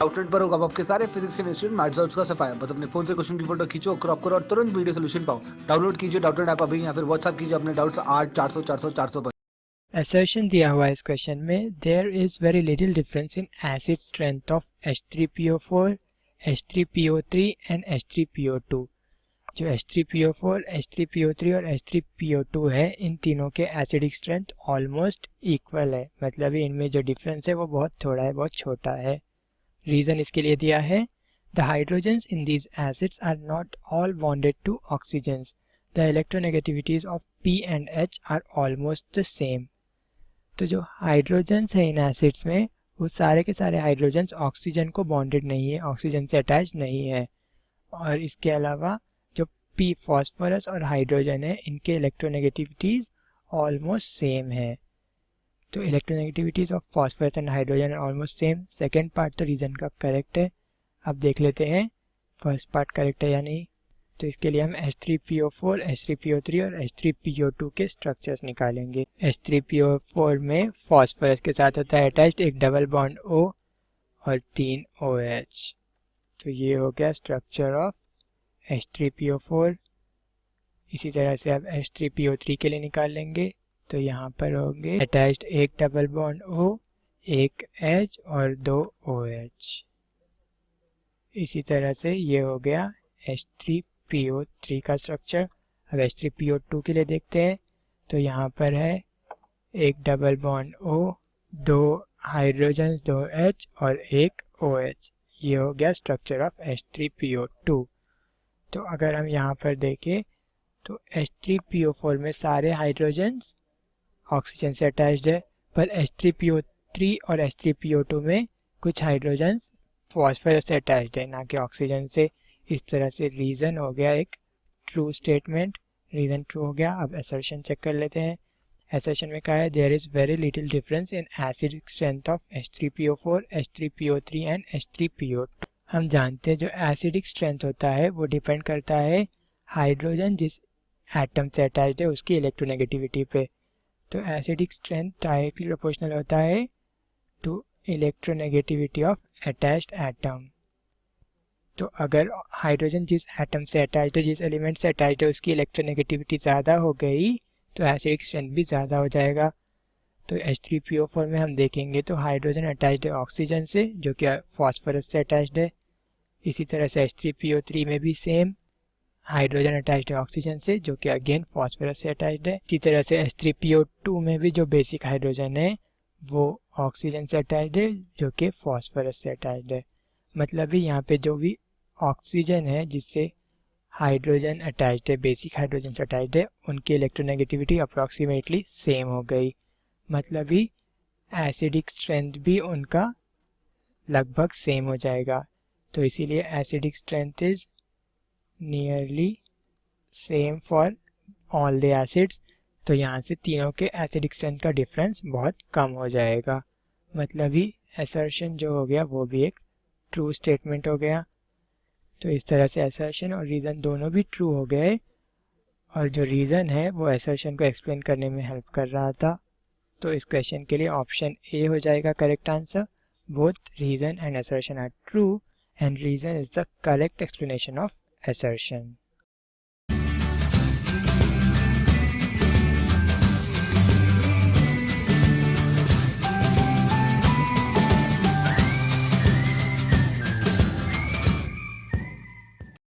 Outlet पर होगा आपके सारे फिजिक्स के इंस्टीट्यूट मैथ्स का सफाया। बस अपने फोन से क्वेश्चन की फोटो खींचो, क्रॉप करो और तुरंत वीडियो सोल्यूशन पाओ। डाउनलोड कीजिए डाउटनेट ऐप अभी या फिर व्हाट्सएप कीजिए अपने डाउट्स 8 400 400 400 पर। Assertion दिया हुआ है इस क्वेश्चन में there is very little difference in acid strength of H3PO4, H3PO3 and H3PO2। जो H3PO4, H3PO3 और H3PO2 है, इन तीनों के एसिडिक स्ट्रेंथ ऑलमोस्ट इक्वल है। मतलब इनमें जो डिफरेंस है वो बहुत थोड़ा है, बहुत छोटा है। रीज़न इसके लिए दिया है the hydrogens in these acids are not all bonded to oxygens. The electronegativities of P and H are almost the same. तो जो हाइड्रोजन्स है इन एसिड्स में, वो सारे के सारे हाइड्रोजन्स ऑक्सीजन को बॉन्डेड नहीं है, ऑक्सीजन से अटैच नहीं है। और इसके अलावा जो पी फॉस्फोरस और हाइड्रोजन है, इनके इलेक्ट्रोनेगेटिविटीज़ ऑलमोस्ट सेम है। तो electronegativities of phosphorus and hydrogen are almost same. Second part तो रीज़न का करेक्ट है। अब देख लेते हैं फर्स्ट पार्ट करेक्ट है या नहीं। तो इसके लिए हम H3PO4, H3PO3 और H3PO2 के स्ट्रक्चर्स निकालेंगे। H3PO4 में फॉस्फोरस के साथ होता है अटैच्ड एक डबल बॉन्ड O और 3 OH। तो ये हो गया स्ट्रक्चर ऑफ H3PO4। इसी तरह से अब H3PO3 के लिए निकाल लेंगे। तो यहाँ पर होंगे अटैच्ड एक डबल बॉन्ड O, एक H और 2 OH। इसी तरह से ये हो गया H3PO3 का स्ट्रक्चर। अब H3PO2 के लिए देखते हैं। तो यहाँ पर है एक double bond O, 2 hydrogen, 2 H और एक OH। ये हो गया स्ट्रक्चर ऑफ H3PO2। तो अगर हम यहाँ पर देखें तो H3PO4 में सारे हाइड्रोजन्स ऑक्सीजन से अटैच्ड है, पर H3PO3 और H3PO2 में कुछ हाइड्रोजन्स फॉस्फोरस से अटैच्ड है, ना कि ऑक्सीजन से। इस तरह से रीज़न हो गया एक ट्रू स्टेटमेंट, रीज़न ट्रू हो गया। अब असर्शन चेक कर लेते हैं। असर्शन में कहा है there is very little difference in acidic strength of H3PO4, H3PO3 and H3PO2। हम जानते हैं जो एसिडिक स्ट्रेंथ होता है वो डिपेंड करता है हाइड्रोजन जिस एटम से अटैच्ड है उसकी इलेक्ट्रोनेगेटिविटी पे। तो एसिडिक स्ट्रेंथ डायरेक्टली प्रोपोर्शनल होता है to electronegativity of attached atom. तो अगर हाइड्रोजन जिस एटम से अटैच्ड है, जिस एलिमेंट से अटैच्ड है, उसकी इलेक्ट्रोनेगेटिविटी ज़्यादा हो गई तो एसिडिक स्ट्रेंथ भी ज़्यादा हो जाएगा। तो H3PO4 में हम देखेंगे तो हाइड्रोजन अटैच्ड है ऑक्सीजन से, जो कि फॉस्फोरस से अटैच्ड है। इसी तरह से H3PO3 में भी सेम, हाइड्रोजन अटैच्ड है ऑक्सीजन से, जो कि अगेन फॉस्फोरस से अटैच्ड है। इसी तरह से H3PO2 में भी जो बेसिक हाइड्रोजन है वो ऑक्सीजन से अटैच्ड है, जो कि फॉस्फोरस से अटैच्ड है। मतलब भी यहाँ पे जो भी ऑक्सीजन है जिससे हाइड्रोजन अटैच्ड है, बेसिक हाइड्रोजन से अटैच्ड है, उनकी इलेक्ट्रोनेगेटिविटी अप्रॉक्सीमेटली सेम हो गई। मतलब ही एसिडिक स्ट्रेंथ भी उनका लगभग सेम हो जाएगा। तो इसीलिए acidic strength is nearly same for all the acids. तो यहाँ से तीनों के एसिडिक स्ट्रेंथ का डिफरेंस बहुत कम हो जाएगा। मतलब ही असर्शन जो हो गया वो भी एक ट्रू स्टेटमेंट हो गया। तो इस तरह से असर्शन और रीज़न दोनों भी ट्रू हो गए, और जो रीज़न है वो असर्शन को एक्सप्लेन करने में हेल्प कर रहा था। तो इस क्वेश्चन के लिए ऑप्शन ए हो जाएगा correct answer. Both reason and assertion are true and reason is the correct explanation of assertion।